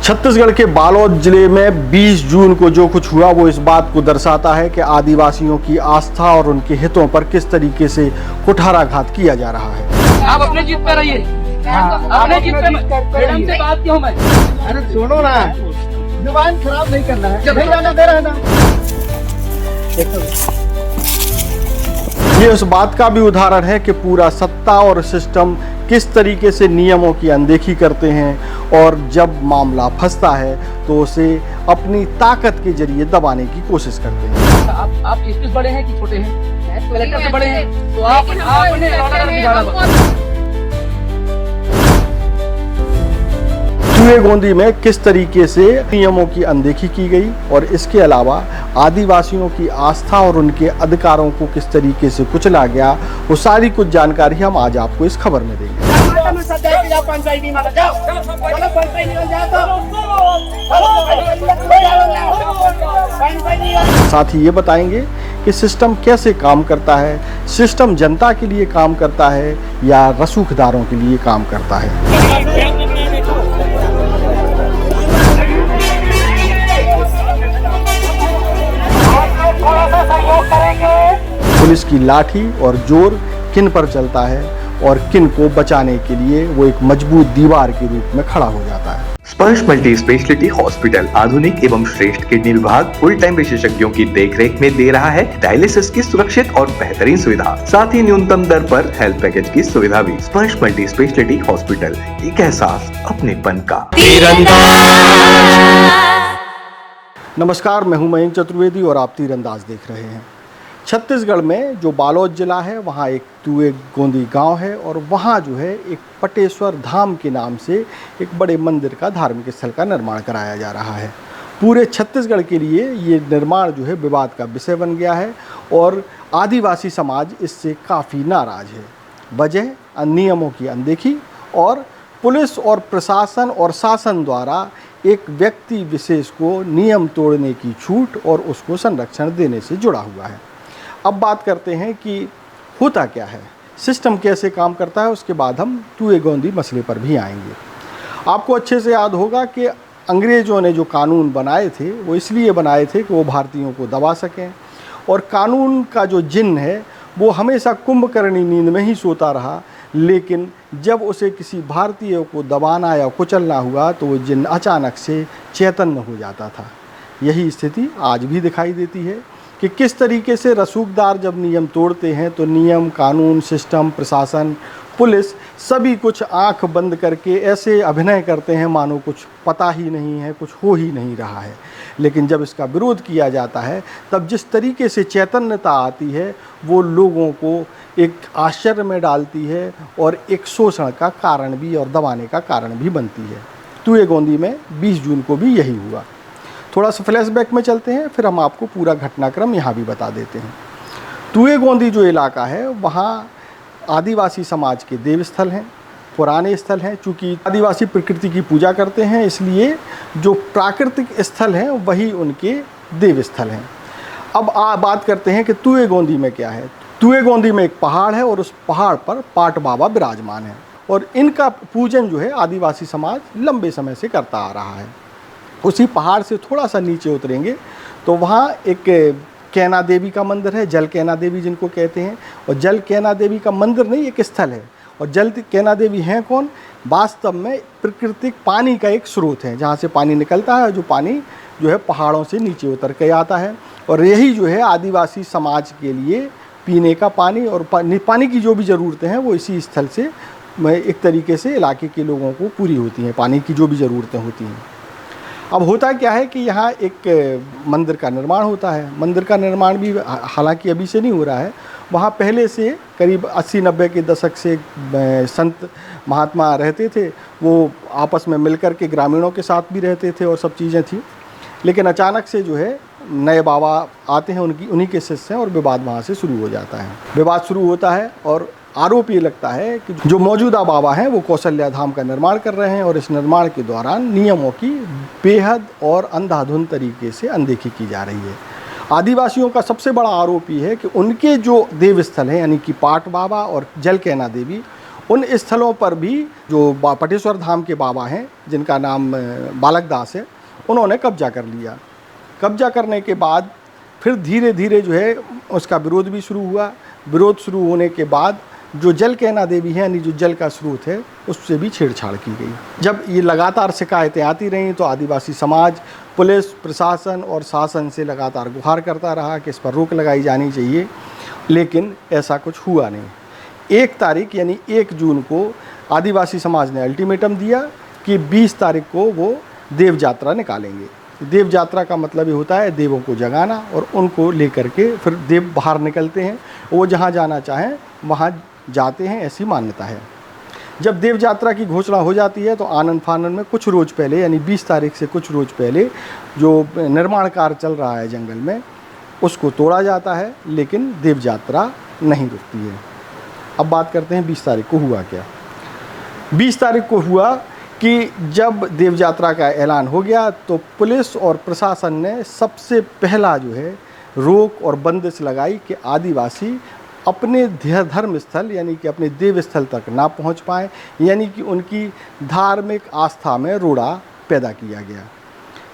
छत्तीसगढ़ के बालोद जिले में 20 जून को जो कुछ हुआ वो इस बात को दर्शाता है कि आदिवासियों की आस्था और उनके हितों पर किस तरीके से कुठाराघात किया जा रहा है। आप अपने जीत पे रहिए, अपने जीत पे मैडम से बात क्यों मैं? अरे सुनो ना, जुबान खराब नहीं करना है, जब जाना दे रहा ना। ये उस बात का भी उदाहरण है कि पूरा सत्ता और सिस्टम किस तरीके से नियमों की अनदेखी करते हैं और जब मामला फंसता है तो उसे अपनी ताकत के जरिए दबाने की कोशिश करते हैं। आप किस बड़े हैं कि छोटे हैं? कलेक्टर से बड़े हैं तो आपने ऑर्डर बिगाड़ा। तुएगोंदी में किस तरीके से नियमों की अनदेखी की गई और इसके अलावा आदिवासियों की आस्था और उनके अधिकारों को किस तरीके से कुचला गया, वो सारी कुछ जानकारी हम आज आपको इस खबर में देंगे। साथ ही ये बताएंगे कि सिस्टम कैसे काम करता है, सिस्टम जनता के लिए काम करता है या रसूखदारों के लिए काम करता है। पुलिस की लाठी और जोर किन पर चलता है और किन को बचाने के लिए वो एक मजबूत दीवार के रूप में खड़ा हो जाता है। स्पर्श मल्टी स्पेशलिटी हॉस्पिटल आधुनिक एवं श्रेष्ठ किडनी विभाग फुल टाइम विशेषज्ञों की देखरेख में दे रहा है डायलिसिस की सुरक्षित और बेहतरीन सुविधा, साथ ही न्यूनतम दर पर हेल्थ पैकेज की सुविधा भी। स्पर्श मल्टी स्पेशलिटी हॉस्पिटल, एक एहसास अपनेपन का। नमस्कार, मैं हूं मयंक चतुर्वेदी और आप तीरंदाज देख रहे हैं। छत्तीसगढ़ में जो बालोद जिला है वहाँ एक तुएगोंदी गांव है और वहाँ जो है एक पटेश्वर धाम के नाम से एक बड़े मंदिर का धार्मिक स्थल का निर्माण कराया जा रहा है। पूरे छत्तीसगढ़ के लिए ये निर्माण जो है विवाद का विषय बन गया है और आदिवासी समाज इससे काफ़ी नाराज़ है। वजह नियमों की अनदेखी और पुलिस और प्रशासन और शासन द्वारा एक व्यक्ति विशेष को नियम तोड़ने की छूट और उसको संरक्षण देने से जुड़ा हुआ है। अब बात करते हैं कि होता क्या है, सिस्टम कैसे काम करता है, उसके बाद हम तुएगोंदी मसले पर भी आएंगे। आपको अच्छे से याद होगा कि अंग्रेज़ों ने जो कानून बनाए थे वो इसलिए बनाए थे कि वो भारतीयों को दबा सकें और कानून का जो जिन्न है वो हमेशा कुंभकर्णी नींद में ही सोता रहा, लेकिन जब उसे किसी भारतीय को दबाना या कुचलना हुआ तो वो जिन्न अचानक से चैतन्य हो जाता था। यही स्थिति आज भी दिखाई देती है कि किस तरीके से रसूखदार जब नियम तोड़ते हैं तो नियम, कानून, सिस्टम, प्रशासन, पुलिस सभी कुछ आंख बंद करके ऐसे अभिनय करते हैं मानो कुछ पता ही नहीं है, कुछ हो ही नहीं रहा है। लेकिन जब इसका विरोध किया जाता है तब जिस तरीके से चैतन्यता आती है वो लोगों को एक आश्चर्य में डालती है और एक शोषण का कारण भी और दबाने का कारण भी बनती है। तुएगोंदी में 20 जून को भी यही हुआ। थोड़ा सा फ्लैशबैक में चलते हैं, फिर हम आपको पूरा घटनाक्रम यहाँ भी बता देते हैं। तुएगोंदी जो इलाका है वहाँ आदिवासी समाज के देव स्थल हैं, पुराने स्थल हैं। चूँकि आदिवासी प्रकृति की पूजा करते हैं इसलिए जो प्राकृतिक स्थल हैं वही उनके देव स्थल हैं। अब बात करते हैं कि तुएगोंदी में क्या है। तुएगोंदी में एक पहाड़ है और उस पहाड़ पर पाट बाबा विराजमान है और इनका पूजन जो है आदिवासी समाज लंबे समय से करता आ रहा है। उसी पहाड़ से थोड़ा सा नीचे उतरेंगे तो वहाँ एक कैना देवी का मंदिर है, जल कैना देवी जिनको कहते हैं। और जल कैना देवी का मंदिर नहीं, एक स्थल है। और जल कैना देवी हैं कौन? वास्तव में प्राकृतिक पानी का एक स्रोत है जहाँ से पानी निकलता है, जो पानी जो है पहाड़ों से नीचे उतर के आता है और यही जो है आदिवासी समाज के लिए पीने का पानी और पानी की जो भी ज़रूरतें हैं वो इसी स्थल से एक तरीके से इलाके के लोगों को पूरी होती हैं, पानी की जो भी ज़रूरतें होती हैं। अब होता क्या है कि यहाँ एक मंदिर का निर्माण होता है। मंदिर का निर्माण भी हालांकि अभी से नहीं हो रहा है, वहाँ पहले से करीब 80-90 के दशक से संत महात्मा रहते थे। वो आपस में मिलकर के ग्रामीणों के साथ भी रहते थे और सब चीज़ें थी। लेकिन अचानक से जो है नए बाबा आते हैं, उन्हीं के शिष्य हैं और विवाद वहाँ से शुरू हो जाता है। विवाद शुरू होता है और आरोप ये लगता है कि जो मौजूदा बाबा हैं वो कौशल्या धाम का निर्माण कर रहे हैं और इस निर्माण के दौरान नियमों की बेहद और अंधाधुंध तरीके से अनदेखी की जा रही है। आदिवासियों का सबसे बड़ा आरोप ये है कि उनके जो देव स्थल हैं यानी कि पाट बाबा और जल कैना देवी, उन स्थलों पर भी जो पटेश्वर धाम के बाबा हैं, जिनका नाम बालक दास है, उन्होंने कब्जा कर लिया। कब्जा करने के बाद फिर धीरे धीरे जो है उसका विरोध भी शुरू हुआ। विरोध शुरू होने के बाद जो जलकेना देवी है, यानी जो जल का स्रोत है, उससे भी छेड़छाड़ की गई। जब ये लगातार शिकायतें आती रहीं तो आदिवासी समाज पुलिस प्रशासन और शासन से लगातार गुहार करता रहा कि इस पर रोक लगाई जानी चाहिए, लेकिन ऐसा कुछ हुआ नहीं। 1 तारीख यानी 1 जून को आदिवासी समाज ने अल्टीमेटम दिया कि 20 तारीख को वो देव यात्रा निकालेंगे। देव यात्रा का मतलब ये होता है देवों को जगाना, और उनको लेकर के फिर देव बाहर निकलते हैं, वो जहाँ जाना चाहें वहाँ जाते हैं, ऐसी मान्यता है। जब देव यात्रा की घोषणा हो जाती है तो आनन फानन में कुछ रोज़ पहले, यानी 20 तारीख से कुछ रोज़ पहले जो निर्माण कार्य चल रहा है जंगल में, उसको तोड़ा जाता है, लेकिन देव यात्रा नहीं रुकती है। अब बात करते हैं 20 तारीख को हुआ क्या। 20 तारीख को हुआ कि जब देव यात्रा का ऐलान हो गया तो पुलिस और प्रशासन ने सबसे पहला जो है रोक और बंदिश लगाई कि आदिवासी अपने धर्म स्थल यानी कि अपने देव स्थल तक ना पहुंच पाए, यानी कि उनकी धार्मिक आस्था में रोड़ा पैदा किया गया।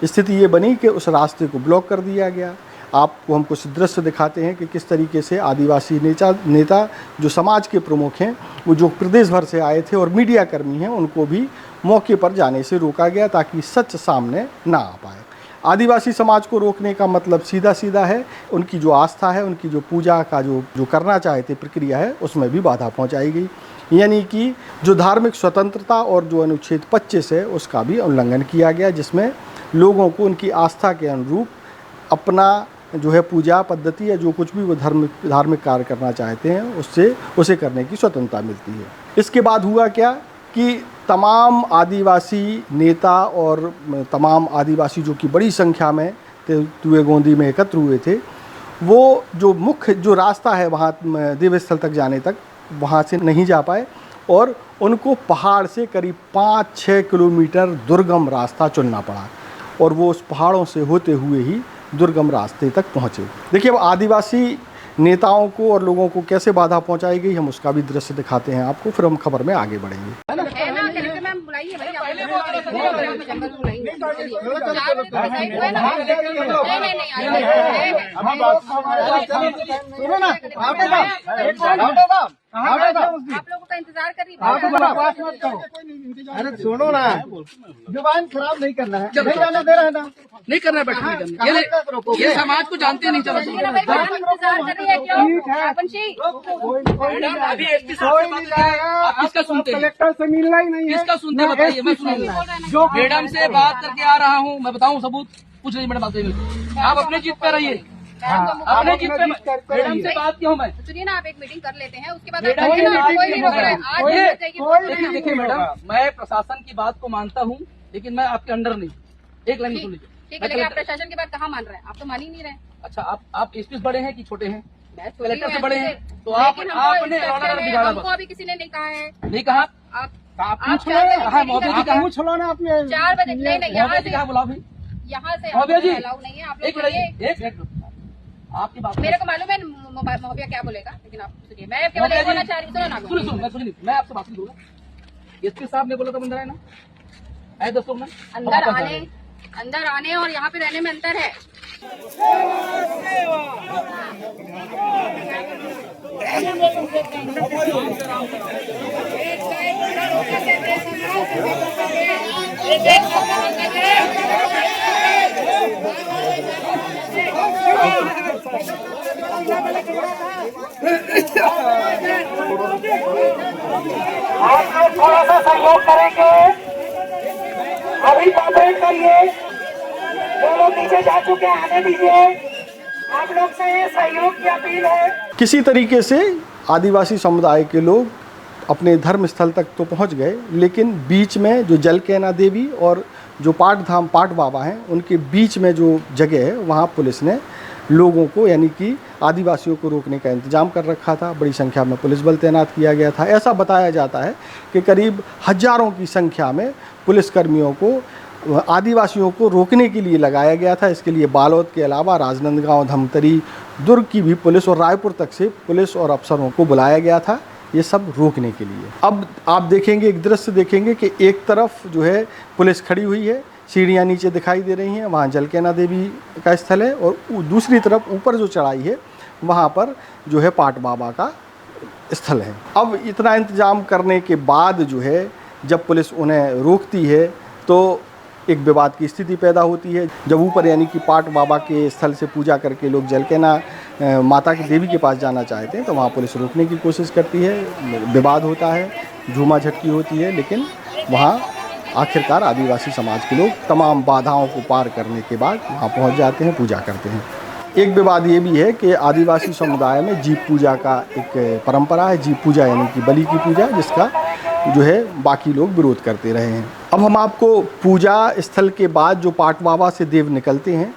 स्थिति ये बनी कि उस रास्ते को ब्लॉक कर दिया गया। आपको हम कुछ दृश्य दिखाते हैं कि किस तरीके से आदिवासी नेता जो समाज के प्रमुख हैं, वो जो प्रदेश भर से आए थे और मीडिया कर्मी हैं, उनको भी मौके पर जाने से रोका गया ताकि सच सामने ना आ पाए। आदिवासी समाज को रोकने का मतलब सीधा सीधा है, उनकी जो आस्था है, उनकी जो पूजा का जो करना चाहते प्रक्रिया है, उसमें भी बाधा पहुंचाई गई। यानी कि जो धार्मिक स्वतंत्रता और जो अनुच्छेद 25 है उसका भी उल्लंघन किया गया, जिसमें लोगों को उनकी आस्था के अनुरूप अपना जो है पूजा पद्धति या जो कुछ भी वो धार्मिक कार्य करना चाहते हैं उसे करने की स्वतंत्रता मिलती है। इसके बाद हुआ क्या कि तमाम आदिवासी नेता और तमाम आदिवासी जो कि बड़ी संख्या में तुए गोंदी में एकत्र हुए थे, वो जो मुख्य जो रास्ता है वहाँ देवस्थल तक जाने तक, वहाँ से नहीं जा पाए और उनको पहाड़ से करीब 5-6 किलोमीटर दुर्गम रास्ता चुनना पड़ा, और वो उस पहाड़ों से होते हुए ही दुर्गम रास्ते तक पहुँचे। देखिए, अब आदिवासी नेताओं को और लोगों को कैसे बाधा पहुंचाई गई, हम उसका भी दृश्य दिखाते हैं आपको, फिर हम खबर में आगे बढ़ेंगे। आप लोगों का इंतजार कर रही है। अरे सुनो ना, जुबान खराब नहीं करना है, नहीं जाने दे रहा है ना, नहीं करना है, बैठने करना। ये समाज को जानते नहीं, चलो इंतजार कर रही है मैडम, अभी एसपी साहब से बात है, आप किसका सुनते हैं? कलेक्टर से मिलना ही नहीं है, किसका सुनते हैं बताइए, मैं सुनूंगा। जो मैडम से बात करके आ रहा हूँ, मैं बताऊँ सबूत, पूछ रही मैडम बात। आप अपने जीत पे रहिए, अपने जीत पे। मैडम से बात क्यों? मैं सुनिए ना, आप एक मीटिंग कर लेते हैं, उसके बाद देखिए मैडम, मैं प्रशासन की बात को मानता हूँ, लेकिन मैं आपके अंडर नहीं। एक लाइन सुन लीजिए। ठीक है, लेकिन आप प्रशासन की बात कहाँ मान रहे हैं? आप तो मान ही नहीं रहे। अच्छा, आप एसपी बड़े हैं कि छोटे हैं? कलेक्टर से बड़े हैं, तो आपने हमको अभी किसी ने नहीं कहा है। नहीं कहा? आप पूछ लो, मोदी जी कहा, पूछ लो ना आपने। 4 बजे नहीं, मोदी जी कहा बुलाओ भाई, यहाँ से मोदी जी अलाउ नहीं है। आप एक मिनट, आपकी बात मेरे को मालूम है महोदय क्या बोलेगा, लेकिन आप सुनिए, मैं केवल ये बोलना चाह रही हूँ। सुनिए, मैं आपसे बात नहीं करूँगा। एसपी साहब ने बोला था बंदा है ना, आए दोस्तों ना, अंदर आने और यहाँ पे रहने में अंतर है। आप लोग थोड़ा सा सहयोग करेंगे, अभी कॉपरेट करिए, जो लोग नीचे जा चुके हैं आने दीजिए, आप लोग से सहयोग की अपील है। किसी तरीके से आदिवासी समुदाय के लोग अपने धर्म स्थल तक तो पहुंच गए, लेकिन बीच में जो जलकेना देवी और जो पाट बाबा हैं, उनके बीच में जो जगह है वहाँ पुलिस ने लोगों को यानी कि आदिवासियों को रोकने का इंतजाम कर रखा था। बड़ी संख्या में पुलिस बल तैनात किया गया था। ऐसा बताया जाता है कि करीब हजारों की संख्या में पुलिसकर्मियों को आदिवासियों को रोकने के लिए लगाया गया था। इसके लिए बालोद के अलावा राजनांदगांव, धमतरी, दुर्ग की भी पुलिस और रायपुर तक से पुलिस और अफसरों को बुलाया गया था ये सब रोकने के लिए। अब आप देखेंगे, एक दृश्य देखेंगे कि एक तरफ जो है पुलिस खड़ी हुई है, सीढ़ियाँ नीचे दिखाई दे रही हैं, वहाँ जलकेना देवी का स्थल है, और दूसरी तरफ ऊपर जो चढ़ाई है वहाँ पर जो है पाट बाबा का स्थल है। अब इतना इंतजाम करने के बाद जो है जब पुलिस उन्हें रोकती है तो एक विवाद की स्थिति पैदा होती है। जब ऊपर यानी कि पाट बाबा के स्थल से पूजा करके लोग जलकेना माता की देवी के पास जाना चाहते हैं तो वहाँ पुलिस रोकने की कोशिश करती है, विवाद होता है, झूमा झटकी होती है, लेकिन वहाँ आखिरकार आदिवासी समाज के लोग तमाम बाधाओं को पार करने के बाद वहाँ पहुँच जाते हैं, पूजा करते हैं। एक विवाद ये भी है कि आदिवासी समुदाय में जीव पूजा का एक परंपरा है, जीव पूजा यानी कि बलि की पूजा, जिसका जो है बाकी लोग विरोध करते रहे हैं। अब हम आपको पूजा स्थल के बाद जो पाट बाबा से देव निकलते हैं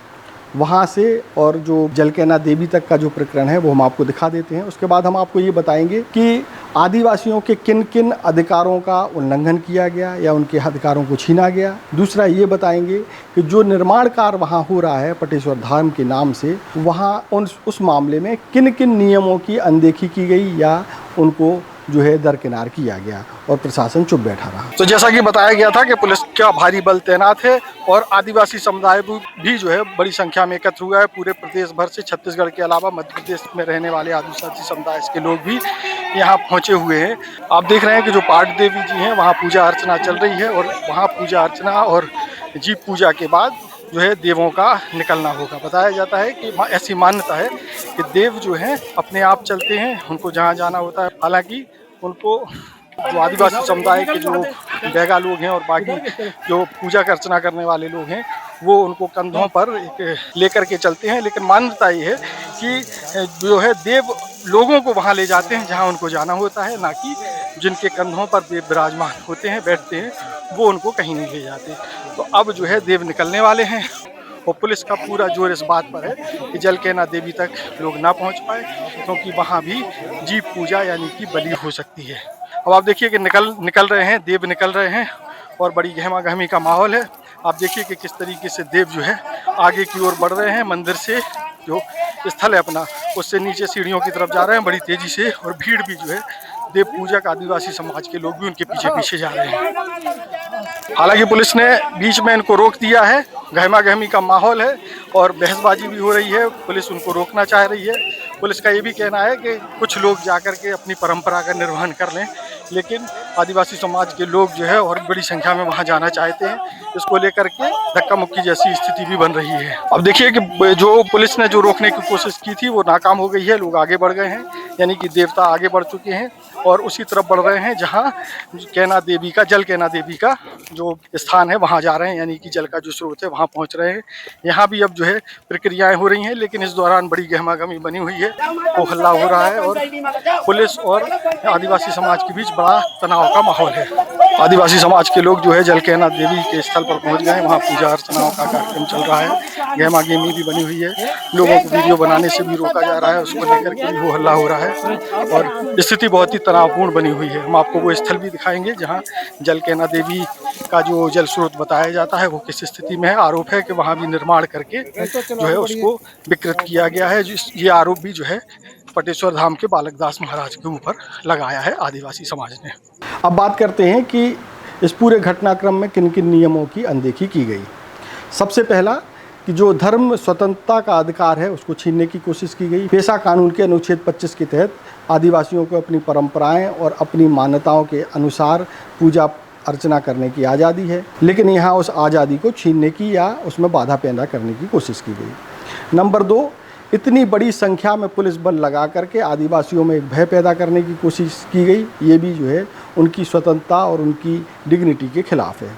वहाँ से और जो जलकेना देवी तक का जो प्रकरण है वो हम आपको दिखा देते हैं। उसके बाद हम आपको ये बताएंगे कि आदिवासियों के किन किन अधिकारों का उल्लंघन किया गया या उनके अधिकारों को छीना गया। दूसरा ये बताएंगे कि जो निर्माण कार्य वहाँ हो रहा है पटेश्वर धाम के नाम से, वहाँ उस मामले में किन किन नियमों की अनदेखी की गई या उनको जो है दरकिनार किया गया और प्रशासन चुप बैठा रहा। तो जैसा कि बताया गया था कि पुलिस का भारी बल तैनात है और आदिवासी समुदाय भी जो है बड़ी संख्या में एकत्र हुआ है। पूरे प्रदेश भर से, छत्तीसगढ़ के अलावा मध्य प्रदेश में रहने वाले आदिवासी समुदाय के लोग भी यहाँ पहुँचे हुए हैं। आप देख रहे हैं कि जो पाट देवी जी हैं वहाँ पूजा अर्चना चल रही है और वहाँ पूजा अर्चना और जीव पूजा के बाद जो है देवों का निकलना होगा। बताया जाता है कि ऐसी मान्यता है कि देव जो हैं अपने आप चलते हैं, उनको जहाँ जाना होता है। हालांकि उनको जो आदिवासी समुदाय के जो बैगा लोग हैं और बाकी जो पूजा अर्चना करने वाले लोग हैं वो उनको कंधों पर लेकर के चलते हैं, लेकिन मान्यता ये है कि जो है देव लोगों को वहाँ ले जाते हैं जहाँ उनको जाना होता है, ना कि जिनके कंधों पर देव विराजमान होते हैं, बैठते हैं, वो उनको कहीं नहीं ले जाते। तो अब जो है देव निकलने वाले हैं और पुलिस का पूरा जोर इस बात पर है कि जलकेना देवी तक लोग ना पहुंच पाए, क्योंकि वहां भी जीव पूजा यानी कि बलि हो सकती है। अब आप देखिए कि निकल रहे हैं, देव निकल रहे हैं और बड़ी गहमा गहमी का माहौल है। आप देखिए कि किस तरीके से देव जो है आगे की ओर बढ़ रहे हैं। मंदिर से जो स्थल है अपना उससे नीचे सीढ़ियों की तरफ जा रहे हैं बड़ी तेजी से, और भीड़ भी जो है देव पूजा का आदिवासी समाज के लोग भी उनके पीछे पीछे जा रहे हैं। हालांकि पुलिस ने बीच में इनको रोक दिया है, गहमा गहमी का माहौल है और बहसबाजी भी हो रही है। पुलिस उनको रोकना चाह रही है। पुलिस का ये भी कहना है कि कुछ लोग जाकर के अपनी परंपरा का निर्वहन कर लें, लेकिन आदिवासी समाज के लोग जो है और बड़ी संख्या में वहाँ जाना चाहते हैं। इसको लेकर के धक्का मुक्की जैसी स्थिति भी बन रही है। अब देखिए कि जो पुलिस ने जो रोकने की कोशिश की थी वो नाकाम हो गई है। लोग आगे बढ़ गए हैं, यानी कि देवता आगे बढ़ चुके हैं और उसी तरफ बढ़ रहे हैं जहाँ जलकेना देवी का जो स्थान है वहाँ जा रहे हैं, यानी कि जल का जो स्रोत है वहाँ पहुँच रहे हैं। यहाँ भी अब जो है प्रक्रियाएं हो रही हैं, लेकिन इस दौरान बड़ी गहमागहमी बनी हुई है, वो हल्ला हो रहा है और पुलिस और आदिवासी समाज के बीच बड़ा तनाव का माहौल है। आदिवासी समाज के लोग जो है जलकेना देवी के स्थल पर पहुंच गए हैं, वहाँ पूजा अर्चनाओं का कार्यक्रम चल रहा है। गहमागहमी भी बनी हुई है, लोगों को वीडियो बनाने से भी रोका जा रहा है, उसको लेकर के भी वो हल्ला हो रहा है और स्थिति बहुत ही तनावपूर्ण बनी हुई है। हम आपको वो स्थल भी दिखाएंगे जहाँ जलकेना देवी का जो जल स्रोत बताया जाता है वो किस स्थिति में है। आरोप है कि वहाँ भी निर्माण करके जो है उसको विकृत किया गया है। ये आरोप भी जो है पटेश्वर धाम के बालक दास महाराज के ऊपर लगाया है आदिवासी समाज ने। अब बात करते हैं कि इस पूरे घटनाक्रम में किन किन नियमों की अनदेखी की गई। सबसे पहला कि जो धर्म स्वतंत्रता का अधिकार है उसको छीनने की कोशिश की गई। पेशा कानून के अनुच्छेद 25 के तहत आदिवासियों को अपनी परंपराएं और अपनी मान्यताओं के अनुसार पूजा अर्चना करने की आज़ादी है, लेकिन यहाँ उस आज़ादी को छीनने की या उसमें बाधा पैदा करने की कोशिश की गई। नंबर 2, इतनी बड़ी संख्या में पुलिस बल लगा करके आदिवासियों में एक भय पैदा करने की कोशिश की गई। ये भी जो है उनकी स्वतंत्रता और उनकी डिग्निटी के खिलाफ है।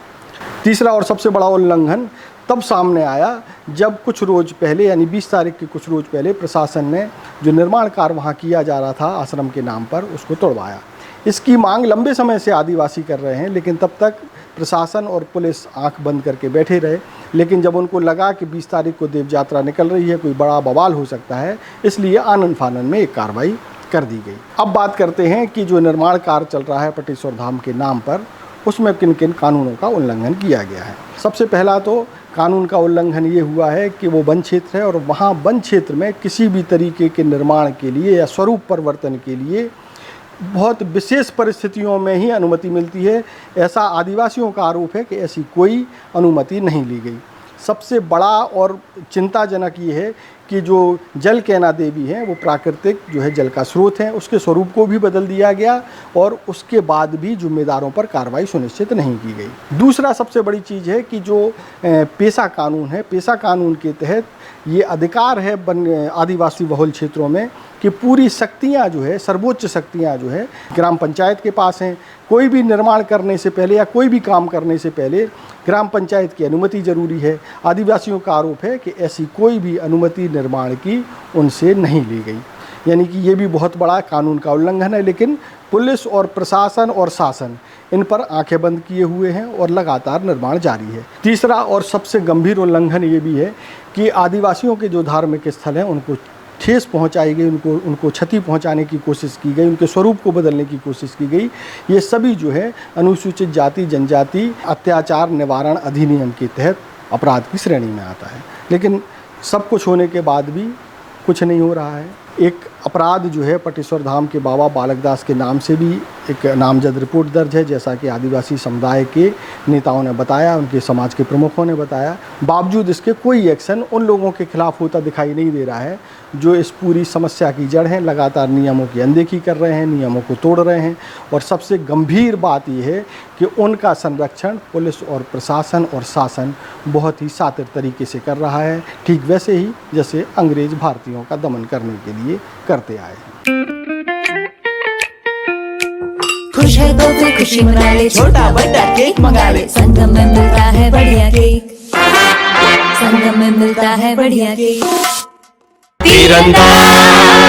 तीसरा और सबसे बड़ा उल्लंघन तब सामने आया जब कुछ रोज़ पहले यानी 20 तारीख के कुछ रोज़ पहले प्रशासन ने जो निर्माण कार्य वहाँ किया जा रहा था आश्रम के नाम पर उसको तोड़वाया। इसकी मांग लंबे समय से आदिवासी कर रहे हैं, लेकिन तब तक प्रशासन और पुलिस आंख बंद करके बैठे रहे। लेकिन जब उनको लगा कि 20 तारीख को देव यात्रा निकल रही है, कोई बड़ा बवाल हो सकता है, इसलिए आनन फानन में एक कार्रवाई कर दी गई। अब बात करते हैं कि जो निर्माण कार्य चल रहा है पटेश्वर धाम के नाम पर, उसमें किन किन कानूनों का उल्लंघन किया गया है। सबसे पहला तो कानून का उल्लंघन ये हुआ है कि वो वन क्षेत्र है और वहाँ वन क्षेत्र में किसी भी तरीके के निर्माण के लिए या स्वरूप परिवर्तन के लिए बहुत विशेष परिस्थितियों में ही अनुमति मिलती है। ऐसा आदिवासियों का आरोप है कि ऐसी कोई अनुमति नहीं ली गई। सबसे बड़ा और चिंताजनक ये है कि जो जल कैना देवी है वो प्राकृतिक जो है जल का स्रोत है, उसके स्वरूप को भी बदल दिया गया और उसके बाद भी जिम्मेदारों पर कार्रवाई सुनिश्चित नहीं की गई। दूसरा सबसे बड़ी चीज़ है कि जो पेशा कानून है, पेशा कानून के तहत ये अधिकार है आदिवासी बहुल क्षेत्रों में कि पूरी शक्तियाँ जो है, सर्वोच्च शक्तियाँ जो है ग्राम पंचायत के पास हैं। कोई भी निर्माण करने से पहले या कोई भी काम करने से पहले ग्राम पंचायत की अनुमति जरूरी है। आदिवासियों का आरोप है कि ऐसी कोई भी अनुमति निर्माण की उनसे नहीं ली गई, यानी कि ये भी बहुत बड़ा कानून का उल्लंघन है। लेकिन पुलिस और प्रशासन और शासन इन पर आंखें बंद किए हुए हैं और लगातार निर्माण जारी है। तीसरा और सबसे गंभीर उल्लंघन ये भी है कि आदिवासियों के जो धार्मिक स्थल हैं उनको ठेस पहुंचाई गई, उनको क्षति पहुंचाने की कोशिश की गई, उनके स्वरूप को बदलने की कोशिश की गई। ये सभी जो है अनुसूचित जाति जनजाति अत्याचार निवारण अधिनियम के तहत अपराध की श्रेणी में आता है। लेकिन सब कुछ होने के बाद भी कुछ नहीं हो रहा है। एक अपराध जो है पटेश्वर धाम के बाबा बालक दास के नाम से भी एक नामजद रिपोर्ट दर्ज है, जैसा कि आदिवासी समुदाय के नेताओं ने बताया, उनके समाज के प्रमुखों ने बताया। बावजूद इसके कोई एक्शन उन लोगों के खिलाफ होता दिखाई नहीं दे रहा है जो इस पूरी समस्या की जड़ हैं। लगातार नियमों की अनदेखी कर रहे हैं, नियमों को तोड़ रहे हैं और सबसे गंभीर बात यह है कि उनका संरक्षण पुलिस और प्रशासन और शासन बहुत ही शातिर तरीके से कर रहा है, ठीक वैसे ही जैसे अंग्रेज भारतीयों का दमन करने के लिए करते आए हैं। खुश है तो फिर खुशी मना ले, छोटा बड़ा केक मंगा ले, संगम में मिलता है बढ़िया केक, संगम में मिलता है बढ़िया केक। तीरंदाज